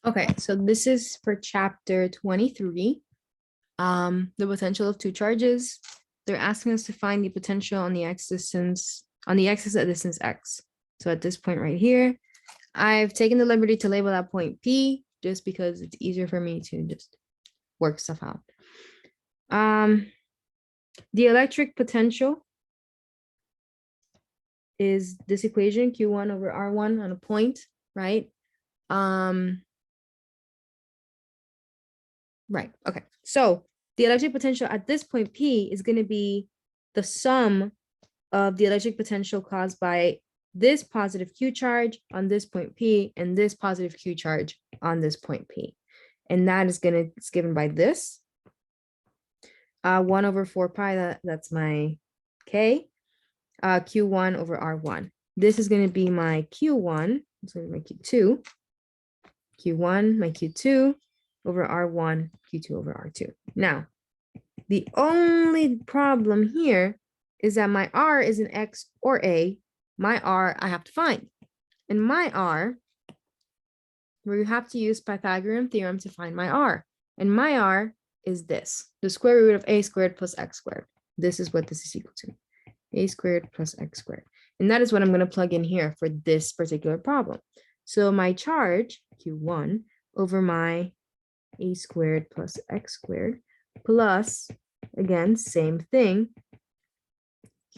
Okay, so this is for chapter 23. The potential of two charges. They're asking us to find the potential on the x distance, on the axis at distance x. So at this point right here, I've taken the liberty to label that point P just because it's easier for me to just work stuff out. The electric potential is this equation, Q1 over R1 on a point, right? Right, okay. So the electric potential at this point P is going to be the sum of the electric potential caused by this positive Q charge on this point P and this positive Q charge on this point P. And that is it's given by this. 1 over 4 pi, that's my K. Q1 over R1. This is going to be my Q1, so my Q2. Q1, my Q2 over R1, Q2 over R2. Now, the only problem here is that my R is an X or A. My R I have to find. And my R, we have to use Pythagorean theorem to find my R. And my R is this, the square root of A squared plus X squared. This is what this is equal to, A squared plus X squared. And that is what I'm going to plug in here for this particular problem. So my charge, Q1, over my A squared plus X squared, plus, again, same thing,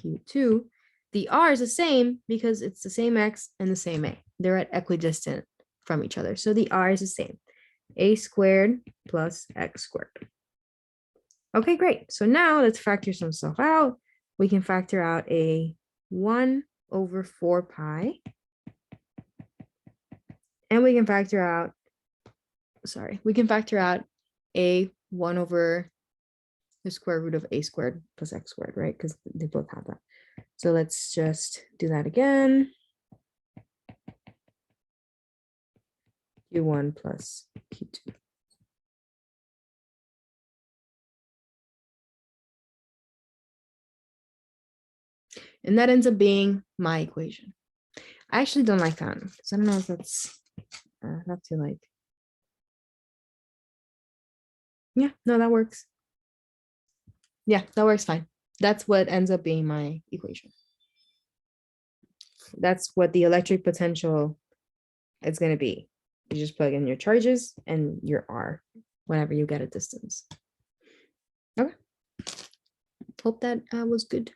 Q2. The R is the same because it's the same X and the same A. They're at equidistant from each other. So the R is the same, A squared plus X squared. Okay, great. So now let's factor some stuff out. We can factor out a 1 over 4 pi. And we can factor out, a 1 over the square root of A squared plus X squared, right? Because they both have that. So let's just do that again. Q1 plus Q2. And that ends up being my equation. I actually don't like that because I don't know if that's not too like. Yeah, no, that works. Yeah, that works fine. That's what ends up being my equation. That's what the electric potential is going to be. You just plug in your charges and your R whenever you get a distance. Okay. Hope that was good.